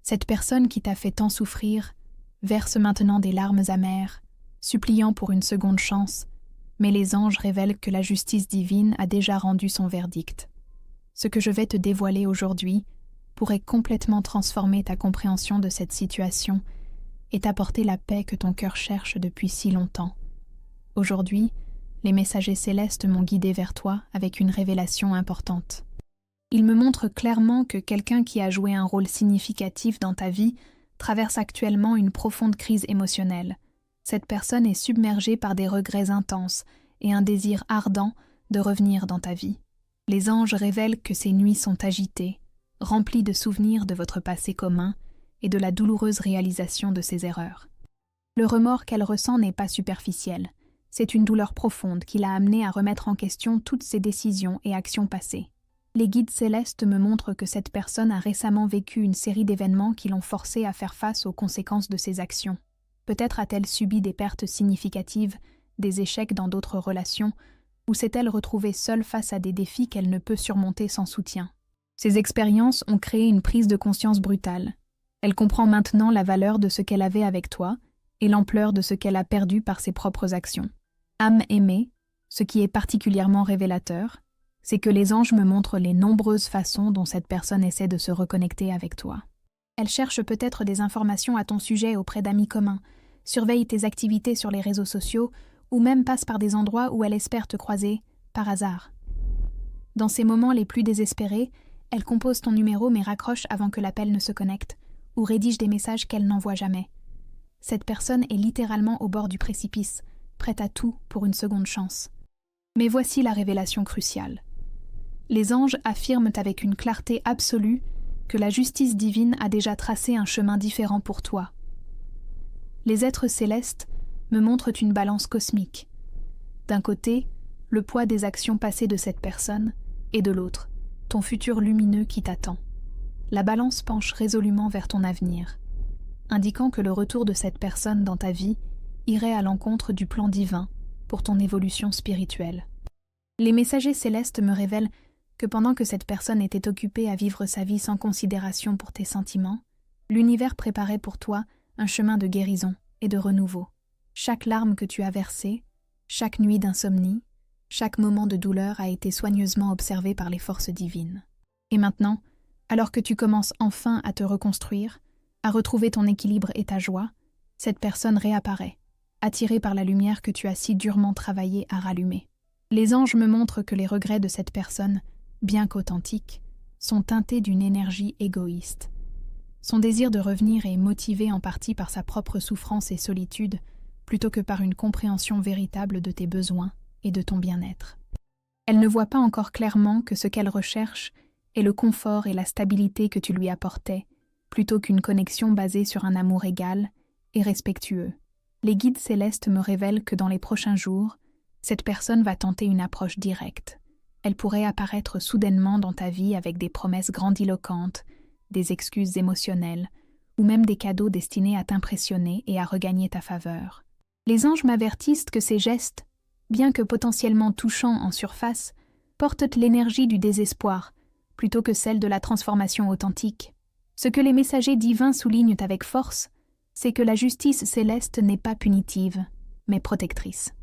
Cette personne qui t'a fait tant souffrir verse maintenant des larmes amères, suppliant pour une seconde chance, mais les anges révèlent que la justice divine a déjà rendu son verdict. Ce que je vais te dévoiler aujourd'hui pourrait complètement transformer ta compréhension de cette situation et t'apporter la paix que ton cœur cherche depuis si longtemps. Aujourd'hui, les messagers célestes m'ont guidé vers toi avec une révélation importante. Ils me montrent clairement que quelqu'un qui a joué un rôle significatif dans ta vie traverse actuellement une profonde crise émotionnelle. Cette personne est submergée par des regrets intenses et un désir ardent de revenir dans ta vie. Les anges révèlent que ces nuits sont agitées, remplies de souvenirs de votre passé commun et de la douloureuse réalisation de ses erreurs. Le remords qu'elle ressent n'est pas superficiel. C'est une douleur profonde qui l'a amenée à remettre en question toutes ses décisions et actions passées. Les guides célestes me montrent que cette personne a récemment vécu une série d'événements qui l'ont forcée à faire face aux conséquences de ses actions. Peut-être a-t-elle subi des pertes significatives, des échecs dans d'autres relations, ou s'est-elle retrouvée seule face à des défis qu'elle ne peut surmonter sans soutien. Ces expériences ont créé une prise de conscience brutale. Elle comprend maintenant la valeur de ce qu'elle avait avec toi et l'ampleur de ce qu'elle a perdu par ses propres actions. Âme aimée, ce qui est particulièrement révélateur, c'est que les anges me montrent les nombreuses façons dont cette personne essaie de se reconnecter avec toi. Elle cherche peut-être des informations à ton sujet auprès d'amis communs, surveille tes activités sur les réseaux sociaux ou même passe par des endroits où elle espère te croiser, par hasard. Dans ces moments les plus désespérés, elle compose ton numéro mais raccroche avant que l'appel ne se connecte, ou rédige des messages qu'elle n'envoie jamais. Cette personne est littéralement au bord du précipice, prête à tout pour une seconde chance. Mais voici la révélation cruciale. Les anges affirment avec une clarté absolue que la justice divine a déjà tracé un chemin différent pour toi. Les êtres célestes me montrent une balance cosmique. D'un côté, le poids des actions passées de cette personne, et de l'autre, ton futur lumineux qui t'attend. La balance penche résolument vers ton avenir, indiquant que le retour de cette personne dans ta vie irait à l'encontre du plan divin pour ton évolution spirituelle. Les messagers célestes me révèlent que pendant que cette personne était occupée à vivre sa vie sans considération pour tes sentiments, l'univers préparait pour toi un chemin de guérison et de renouveau. Chaque larme que tu as versée, chaque nuit d'insomnie, chaque moment de douleur a été soigneusement observé par les forces divines. Et maintenant, alors que tu commences enfin à te reconstruire, à retrouver ton équilibre et ta joie, cette personne réapparaît, attirée par la lumière que tu as si durement travaillé à rallumer. Les anges me montrent que les regrets de cette personne, bien qu'authentiques, sont teintés d'une énergie égoïste. Son désir de revenir est motivé en partie par sa propre souffrance et solitude, plutôt que par une compréhension véritable de tes besoins et de ton bien-être. Elle ne voit pas encore clairement que ce qu'elle recherche est le confort et la stabilité que tu lui apportais, plutôt qu'une connexion basée sur un amour égal et respectueux. Les guides célestes me révèlent que dans les prochains jours, cette personne va tenter une approche directe. Elle pourrait apparaître soudainement dans ta vie avec des promesses grandiloquentes, des excuses émotionnelles, ou même des cadeaux destinés à t'impressionner et à regagner ta faveur. Les anges m'avertissent que ces gestes, bien que potentiellement touchants en surface, portent l'énergie du désespoir, plutôt que celle de la transformation authentique. Ce que les messagers divins soulignent avec force, c'est que la justice céleste n'est pas punitive, mais protectrice.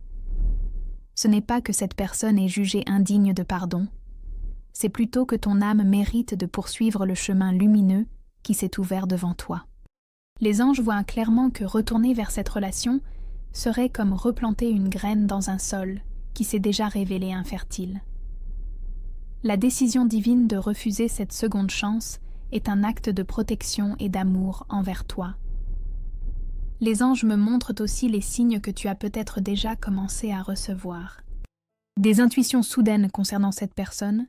Ce n'est pas que cette personne est jugée indigne de pardon, c'est plutôt que ton âme mérite de poursuivre le chemin lumineux qui s'est ouvert devant toi. Les anges voient clairement que retourner vers cette relation serait comme replanter une graine dans un sol qui s'est déjà révélé infertile. La décision divine de refuser cette seconde chance est un acte de protection et d'amour envers toi. Les anges me montrent aussi les signes que tu as peut-être déjà commencé à recevoir. Des intuitions soudaines concernant cette personne,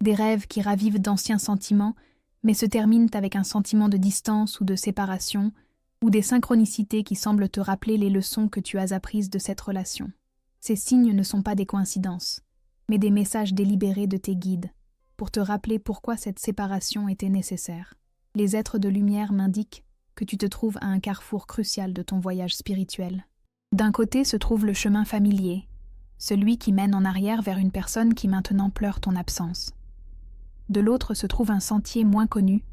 des rêves qui ravivent d'anciens sentiments, mais se terminent avec un sentiment de distance ou de séparation, ou des synchronicités qui semblent te rappeler les leçons que tu as apprises de cette relation. Ces signes ne sont pas des coïncidences, mais des messages délibérés de tes guides, pour te rappeler pourquoi cette séparation était nécessaire. Les êtres de lumière m'indiquent que tu te trouves à un carrefour crucial de ton voyage spirituel. D'un côté se trouve le chemin familier, celui qui mène en arrière vers une personne qui maintenant pleure ton absence. De l'autre se trouve un sentier moins connu,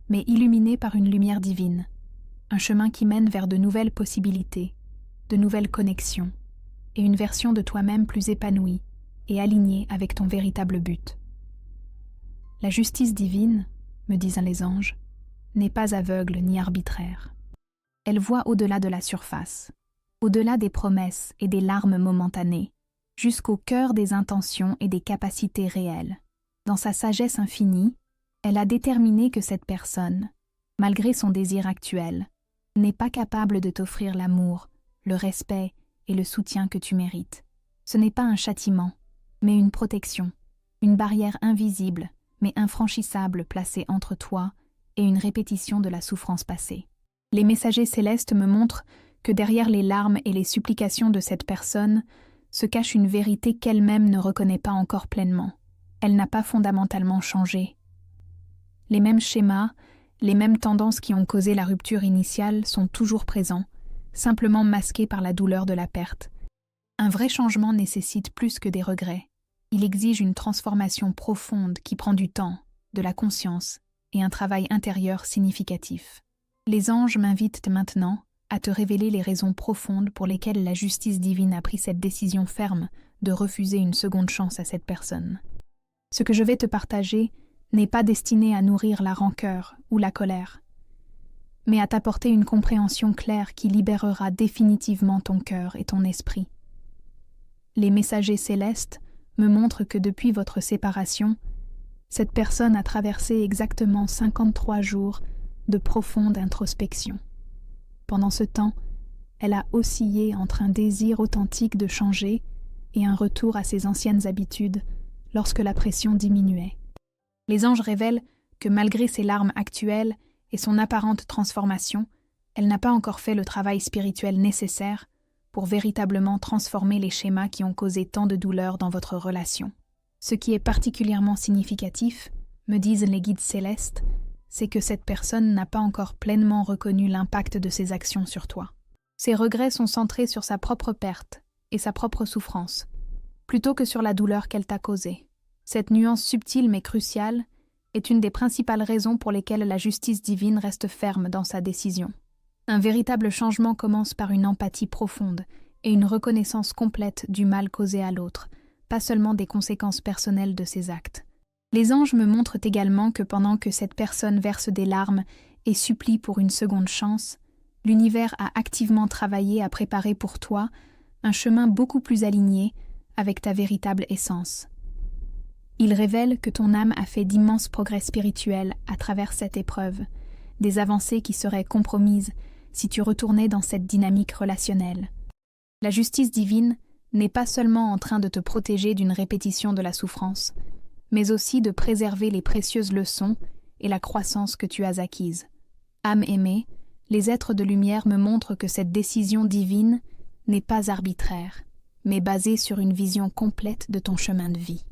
mais illuminé par une lumière divine, un chemin qui mène vers de nouvelles possibilités, de nouvelles connexions, et une version de toi-même plus épanouie et alignée avec ton véritable but. La justice divine, me disent les anges, n'est pas aveugle ni arbitraire. Elle voit au-delà de la surface, au-delà des promesses et des larmes momentanées, jusqu'au cœur des intentions et des capacités réelles. Dans sa sagesse infinie, elle a déterminé que cette personne, malgré son désir actuel, n'est pas capable de t'offrir l'amour, le respect et le soutien que tu mérites. Ce n'est pas un châtiment, mais une protection, une barrière invisible mais infranchissable placée entre toi et une répétition de la souffrance passée. Les messagers célestes me montrent que derrière les larmes et les supplications de cette personne se cache une vérité qu'elle-même ne reconnaît pas encore pleinement. Elle n'a pas fondamentalement changé. Les mêmes schémas, les mêmes tendances qui ont causé la rupture initiale sont toujours présents, simplement masqués par la douleur de la perte. Un vrai changement nécessite plus que des regrets. Il exige une transformation profonde qui prend du temps, de la conscience et un travail intérieur significatif. Les anges m'invitent maintenant à te révéler les raisons profondes pour lesquelles la justice divine a pris cette décision ferme de refuser une seconde chance à cette personne. Ce que je vais te partager n'est pas destiné à nourrir la rancœur ou la colère, mais à t'apporter une compréhension claire qui libérera définitivement ton cœur et ton esprit. Les messagers célestes me montrent que depuis votre séparation, cette personne a traversé exactement 53 jours de profonde introspection. Pendant ce temps, elle a oscillé entre un désir authentique de changer et un retour à ses anciennes habitudes lorsque la pression diminuait. Les anges révèlent que malgré ses larmes actuelles et son apparente transformation, elle n'a pas encore fait le travail spirituel nécessaire pour véritablement transformer les schémas qui ont causé tant de douleur dans votre relation. Ce qui est particulièrement significatif, me disent les guides célestes, c'est que cette personne n'a pas encore pleinement reconnu l'impact de ses actions sur toi. Ses regrets sont centrés sur sa propre perte et sa propre souffrance, plutôt que sur la douleur qu'elle t'a causée. Cette nuance subtile mais cruciale est une des principales raisons pour lesquelles la justice divine reste ferme dans sa décision. Un véritable changement commence par une empathie profonde et une reconnaissance complète du mal causé à l'autre, pas seulement des conséquences personnelles de ses actes. Les anges me montrent également que pendant que cette personne verse des larmes et supplie pour une seconde chance, l'univers a activement travaillé à préparer pour toi un chemin beaucoup plus aligné avec ta véritable essence. Il révèle que ton âme a fait d'immenses progrès spirituels à travers cette épreuve, des avancées qui seraient compromises si tu retournais dans cette dynamique relationnelle. La justice divine n'est pas seulement en train de te protéger d'une répétition de la souffrance, mais aussi de préserver les précieuses leçons et la croissance que tu as acquises. Âme aimée, les êtres de lumière me montrent que cette décision divine n'est pas arbitraire, mais basée sur une vision complète de ton chemin de vie.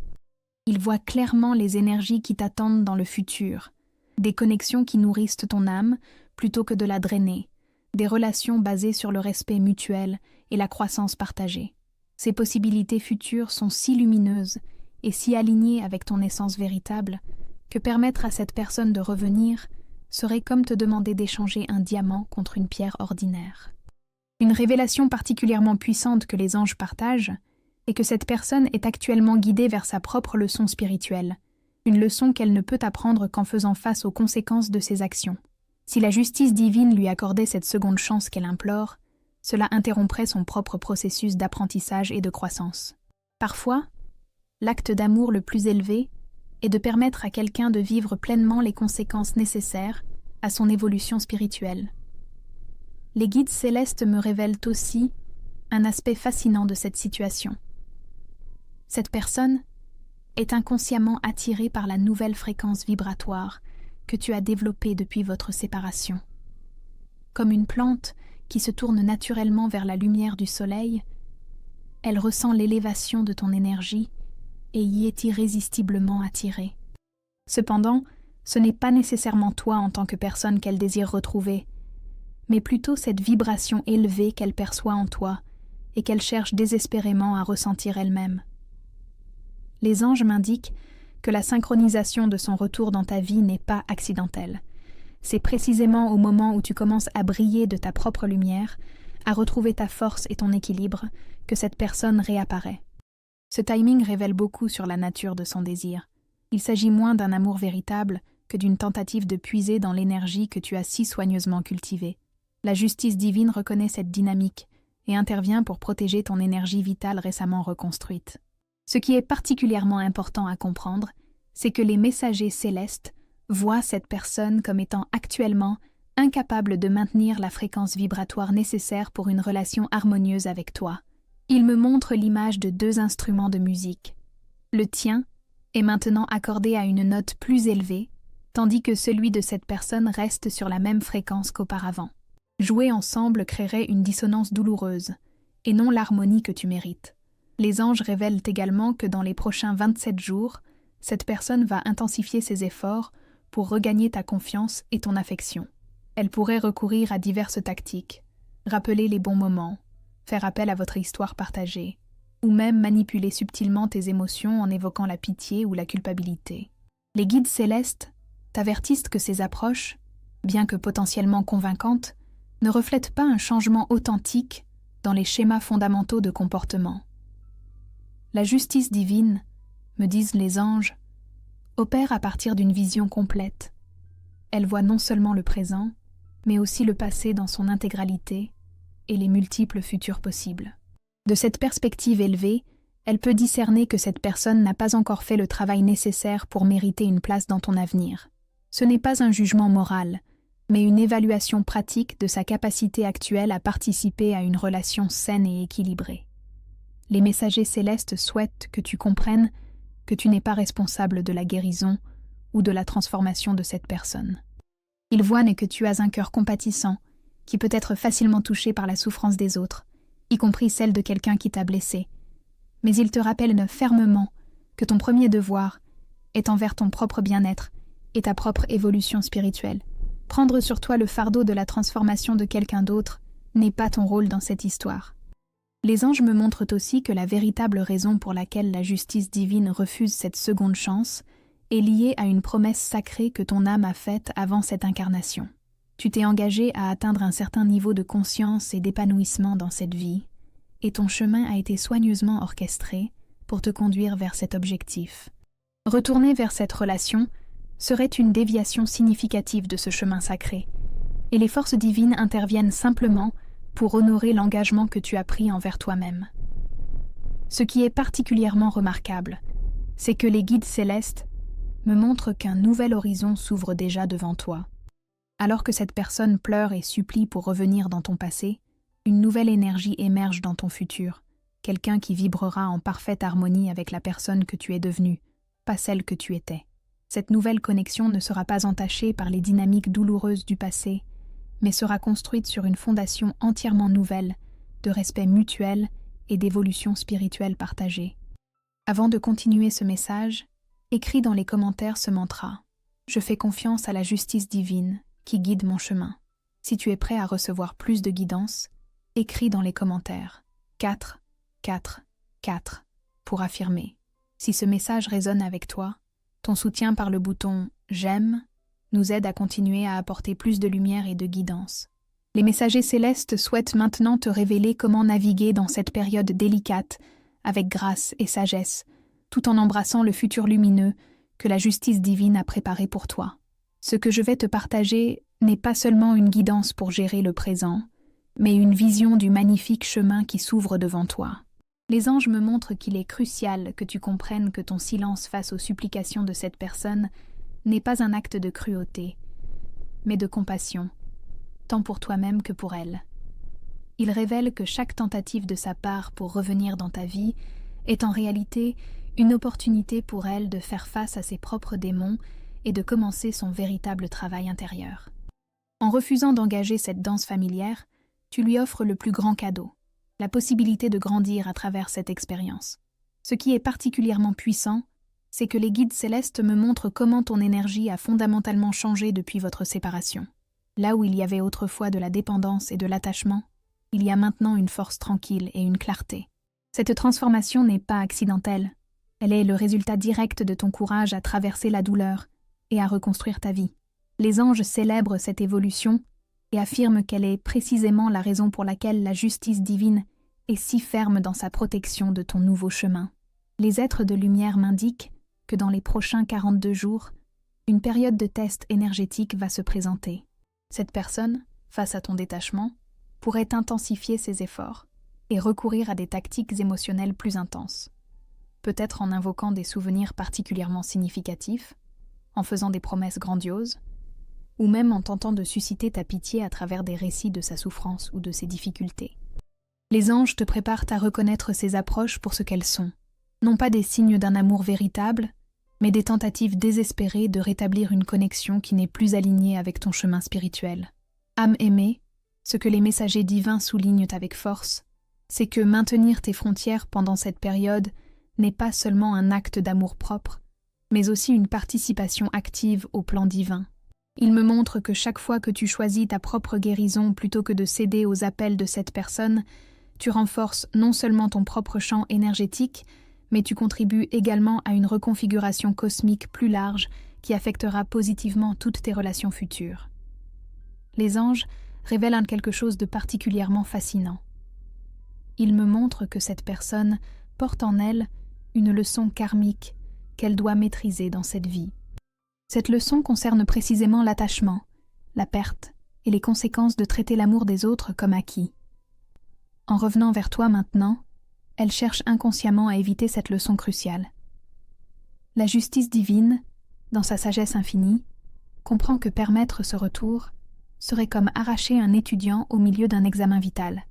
Ils voient clairement les énergies qui t'attendent dans le futur, des connexions qui nourrissent ton âme plutôt que de la drainer, des relations basées sur le respect mutuel et la croissance partagée. Ces possibilités futures sont si lumineuses et si alignées avec ton essence véritable que permettre à cette personne de revenir serait comme te demander d'échanger un diamant contre une pierre ordinaire. Une révélation particulièrement puissante que les anges partagent est que cette personne est actuellement guidée vers sa propre leçon spirituelle, une leçon qu'elle ne peut apprendre qu'en faisant face aux conséquences de ses actions. Si la justice divine lui accordait cette seconde chance qu'elle implore, cela interromprait son propre processus d'apprentissage et de croissance. Parfois, l'acte d'amour le plus élevé est de permettre à quelqu'un de vivre pleinement les conséquences nécessaires à son évolution spirituelle. Les guides célestes me révèlent aussi un aspect fascinant de cette situation. Cette personne est inconsciemment attirée par la nouvelle fréquence vibratoire que tu as développée depuis votre séparation. Comme une plante qui se tourne naturellement vers la lumière du soleil, elle ressent l'élévation de ton énergie et y est irrésistiblement attirée. Cependant, ce n'est pas nécessairement toi en tant que personne qu'elle désire retrouver, mais plutôt cette vibration élevée qu'elle perçoit en toi et qu'elle cherche désespérément à ressentir elle-même. Les anges m'indiquent que la synchronisation de son retour dans ta vie n'est pas accidentelle, C'est précisément au moment où tu commences à briller de ta propre lumière, à retrouver ta force et ton équilibre, que cette personne réapparaît. Ce timing révèle beaucoup sur la nature de son désir. Il s'agit moins d'un amour véritable que d'une tentative de puiser dans l'énergie que tu as si soigneusement cultivée. La justice divine reconnaît cette dynamique et intervient pour protéger ton énergie vitale récemment reconstruite. Ce qui est particulièrement important à comprendre, c'est que les messagers célestes voient cette personne comme étant actuellement incapable de maintenir la fréquence vibratoire nécessaire pour une relation harmonieuse avec toi. Ils me montrent l'image de 2 instruments de musique. Le tien est maintenant accordé à une note plus élevée, tandis que celui de cette personne reste sur la même fréquence qu'auparavant. Jouer ensemble créerait une dissonance douloureuse, et non l'harmonie que tu mérites. Les anges révèlent également que dans les prochains 27 jours, cette personne va intensifier ses efforts pour regagner ta confiance et ton affection. Elle pourrait recourir à diverses tactiques, rappeler les bons moments, faire appel à votre histoire partagée, ou même manipuler subtilement tes émotions en évoquant la pitié ou la culpabilité. Les guides célestes t'avertissent que ces approches, bien que potentiellement convaincantes, ne reflètent pas un changement authentique dans les schémas fondamentaux de comportement. La justice divine, me disent les anges, opère à partir d'une vision complète. Elle voit non seulement le présent, mais aussi le passé dans son intégralité et les multiples futurs possibles. De cette perspective élevée, elle peut discerner que cette personne n'a pas encore fait le travail nécessaire pour mériter une place dans ton avenir. Ce n'est pas un jugement moral, mais une évaluation pratique de sa capacité actuelle à participer à une relation saine et équilibrée. Les messagers célestes souhaitent que tu comprennes que tu n'es pas responsable de la guérison ou de la transformation de cette personne. Ils voient que tu as un cœur compatissant, qui peut être facilement touché par la souffrance des autres, y compris celle de quelqu'un qui t'a blessé. Mais ils te rappellent fermement que ton premier devoir est envers ton propre bien-être et ta propre évolution spirituelle. Prendre sur toi le fardeau de la transformation de quelqu'un d'autre n'est pas ton rôle dans cette histoire. Les anges me montrent aussi que la véritable raison pour laquelle la justice divine refuse cette seconde chance est liée à une promesse sacrée que ton âme a faite avant cette incarnation. Tu t'es engagé à atteindre un certain niveau de conscience et d'épanouissement dans cette vie, et ton chemin a été soigneusement orchestré pour te conduire vers cet objectif. Retourner vers cette relation serait une déviation significative de ce chemin sacré, et les forces divines interviennent simplement pour honorer l'engagement que tu as pris envers toi-même. Ce qui est particulièrement remarquable, c'est que les guides célestes me montrent qu'un nouvel horizon s'ouvre déjà devant toi. Alors que cette personne pleure et supplie pour revenir dans ton passé, une nouvelle énergie émerge dans ton futur, quelqu'un qui vibrera en parfaite harmonie avec la personne que tu es devenue, pas celle que tu étais. Cette nouvelle connexion ne sera pas entachée par les dynamiques douloureuses du passé, mais sera construite sur une fondation entièrement nouvelle, de respect mutuel et d'évolution spirituelle partagée. Avant de continuer ce message, écris dans les commentaires ce mantra. Je fais confiance à la justice divine qui guide mon chemin. Si tu es prêt à recevoir plus de guidance, écris dans les commentaires 4, 4, 4 pour affirmer. Si ce message résonne avec toi, ton soutien par le bouton « J'aime » nous aide à continuer à apporter plus de lumière et de guidance. Les messagers célestes souhaitent maintenant te révéler comment naviguer dans cette période délicate avec grâce et sagesse, tout en embrassant le futur lumineux que la justice divine a préparé pour toi. Ce que je vais te partager n'est pas seulement une guidance pour gérer le présent, mais une vision du magnifique chemin qui s'ouvre devant toi. Les anges me montrent qu'il est crucial que tu comprennes que ton silence face aux supplications de cette personne n'est pas un acte de cruauté, mais de compassion, tant pour toi-même que pour elle. Il révèle que chaque tentative de sa part pour revenir dans ta vie est en réalité une opportunité pour elle de faire face à ses propres démons et de commencer son véritable travail intérieur. En refusant d'engager cette danse familière, tu lui offres le plus grand cadeau, la possibilité de grandir à travers cette expérience. Ce qui est particulièrement puissant, c'est que les guides célestes me montrent comment ton énergie a fondamentalement changé depuis votre séparation. Là où il y avait autrefois de la dépendance et de l'attachement, il y a maintenant une force tranquille et une clarté. Cette transformation n'est pas accidentelle. Elle est le résultat direct de ton courage à traverser la douleur et à reconstruire ta vie. Les anges célèbrent cette évolution et affirment qu'elle est précisément la raison pour laquelle la justice divine est si ferme dans sa protection de ton nouveau chemin. Les êtres de lumière m'indiquent que dans les prochains 42 jours, une période de test énergétique va se présenter. Cette personne, face à ton détachement, pourrait intensifier ses efforts et recourir à des tactiques émotionnelles plus intenses. Peut-être en invoquant des souvenirs particulièrement significatifs, en faisant des promesses grandioses, ou même en tentant de susciter ta pitié à travers des récits de sa souffrance ou de ses difficultés. Les anges te préparent à reconnaître ces approches pour ce qu'elles sont, non pas des signes d'un amour véritable, mais des tentatives désespérées de rétablir une connexion qui n'est plus alignée avec ton chemin spirituel. Âme aimée, ce que les messagers divins soulignent avec force, c'est que maintenir tes frontières pendant cette période n'est pas seulement un acte d'amour-propre, mais aussi une participation active au plan divin. Il me montre que chaque fois que tu choisis ta propre guérison plutôt que de céder aux appels de cette personne, tu renforces non seulement ton propre champ énergétique, mais tu contribues également à une reconfiguration cosmique plus large qui affectera positivement toutes tes relations futures. Les anges révèlent quelque chose de particulièrement fascinant. Ils me montrent que cette personne porte en elle une leçon karmique qu'elle doit maîtriser dans cette vie. Cette leçon concerne précisément l'attachement, la perte et les conséquences de traiter l'amour des autres comme acquis. En revenant vers toi maintenant, elle cherche inconsciemment à éviter cette leçon cruciale. La justice divine, dans sa sagesse infinie, comprend que permettre ce retour serait comme arracher un étudiant au milieu d'un examen vital,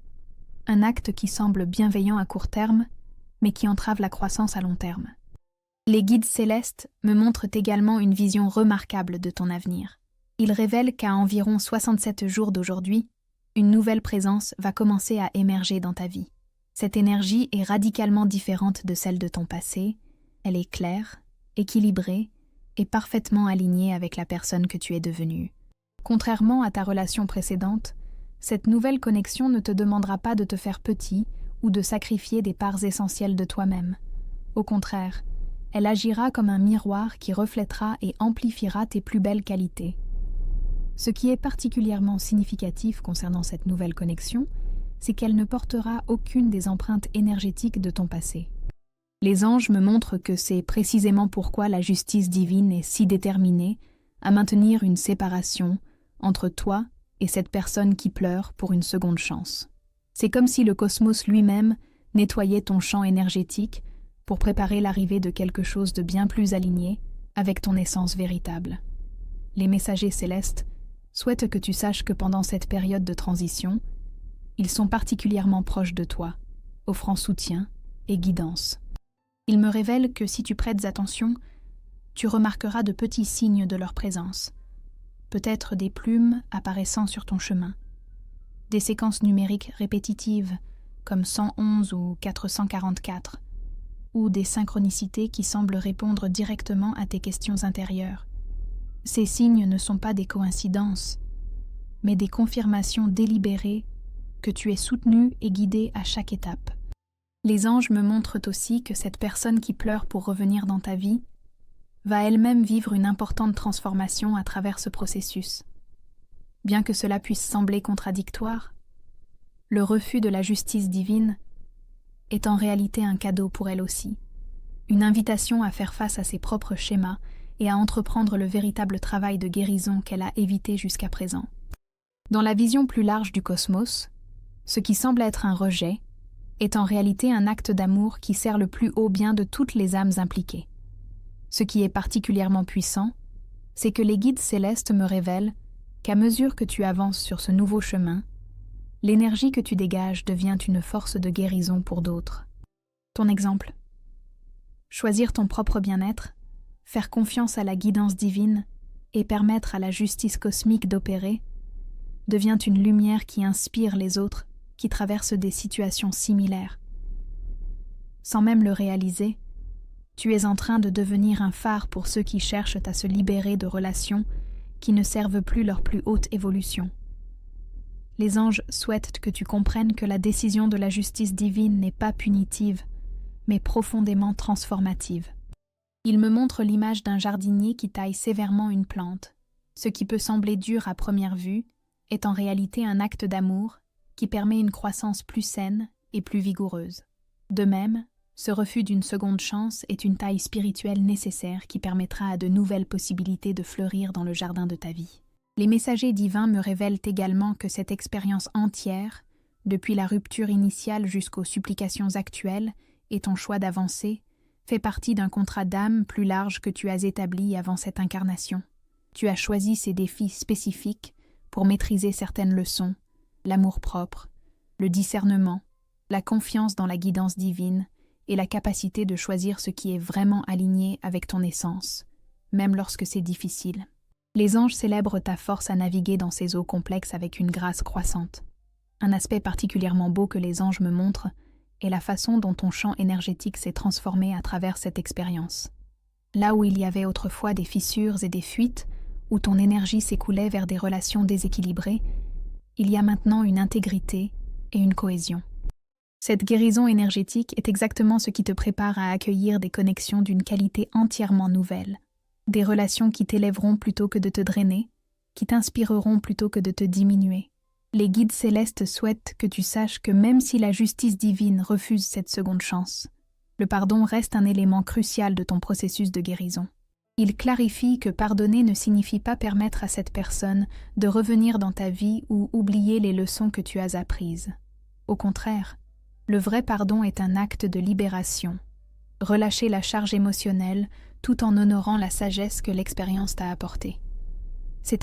un acte qui semble bienveillant à court terme, mais qui entrave la croissance à long terme. Les guides célestes me montrent également une vision remarquable de ton avenir. Ils révèlent qu'à environ 67 jours d'aujourd'hui, une nouvelle présence va commencer à émerger dans ta vie. Cette énergie est radicalement différente de celle de ton passé, elle est claire, équilibrée et parfaitement alignée avec la personne que tu es devenue. Contrairement à ta relation précédente, cette nouvelle connexion ne te demandera pas de te faire petit ou de sacrifier des parts essentielles de toi-même. Au contraire, elle agira comme un miroir qui reflètera et amplifiera tes plus belles qualités. Ce qui est particulièrement significatif concernant cette nouvelle connexion, c'est qu'elle ne portera aucune des empreintes énergétiques de ton passé. Les anges me montrent que c'est précisément pourquoi la justice divine est si déterminée à maintenir une séparation entre toi et cette personne qui pleure pour une seconde chance. C'est comme si le cosmos lui-même nettoyait ton champ énergétique pour préparer l'arrivée de quelque chose de bien plus aligné avec ton essence véritable. Les messagers célestes souhaitent que tu saches que pendant cette période de transition, ils sont particulièrement proches de toi, offrant soutien et guidance. Ils me révèlent que si tu prêtes attention, tu remarqueras de petits signes de leur présence, peut-être des plumes apparaissant sur ton chemin, des séquences numériques répétitives comme 111 ou 444, ou des synchronicités qui semblent répondre directement à tes questions intérieures. Ces signes ne sont pas des coïncidences, mais des confirmations délibérées que tu es soutenu et guidé à chaque étape. Les anges me montrent aussi que cette personne qui pleure pour revenir dans ta vie va elle-même vivre une importante transformation à travers ce processus. Bien que cela puisse sembler contradictoire, le refus de la justice divine est en réalité un cadeau pour elle aussi, une invitation à faire face à ses propres schémas et à entreprendre le véritable travail de guérison qu'elle a évité jusqu'à présent. Dans la vision plus large du cosmos, ce qui semble être un rejet est en réalité un acte d'amour qui sert le plus haut bien de toutes les âmes impliquées. Ce qui est particulièrement puissant, c'est que les guides célestes me révèlent qu'à mesure que tu avances sur ce nouveau chemin, l'énergie que tu dégages devient une force de guérison pour d'autres. Ton exemple: choisir ton propre bien-être, faire confiance à la guidance divine et permettre à la justice cosmique d'opérer devient une lumière qui inspire les autres qui traversent des situations similaires. Sans même le réaliser, tu es en train de devenir un phare pour ceux qui cherchent à se libérer de relations qui ne servent plus leur plus haute évolution. Les anges souhaitent que tu comprennes que la décision de la justice divine n'est pas punitive, mais profondément transformative. Ils me montrent l'image d'un jardinier qui taille sévèrement une plante, Ce qui peut sembler dur à première vue est en réalité un acte d'amour qui permet une croissance plus saine et plus vigoureuse. De même, ce refus d'une seconde chance est une taille spirituelle nécessaire qui permettra à de nouvelles possibilités de fleurir dans le jardin de ta vie. Les messagers divins me révèlent également que cette expérience entière, depuis la rupture initiale jusqu'aux supplications actuelles et ton choix d'avancer, fait partie d'un contrat d'âme plus large que tu as établi avant cette incarnation. Tu as choisi ces défis spécifiques pour maîtriser certaines leçons, l'amour-propre, le discernement, la confiance dans la guidance divine et la capacité de choisir ce qui est vraiment aligné avec ton essence, même lorsque c'est difficile. Les anges célèbrent ta force à naviguer dans ces eaux complexes avec une grâce croissante. Un aspect particulièrement beau que les anges me montrent est la façon dont ton champ énergétique s'est transformé à travers cette expérience. Là où il y avait autrefois des fissures et des fuites, où ton énergie s'écoulait vers des relations déséquilibrées, il y a maintenant une intégrité et une cohésion. Cette guérison énergétique est exactement ce qui te prépare à accueillir des connexions d'une qualité entièrement nouvelle, des relations qui t'élèveront plutôt que de te drainer, qui t'inspireront plutôt que de te diminuer. Les guides célestes souhaitent que tu saches que même si la justice divine refuse cette seconde chance, le pardon reste un élément crucial de ton processus de guérison. Il clarifie que pardonner ne signifie pas permettre à cette personne de revenir dans ta vie ou oublier les leçons que tu as apprises. Au contraire, le vrai pardon est un acte de libération. Relâcher la charge émotionnelle tout en honorant la sagesse que l'expérience t'a apportée. C'est un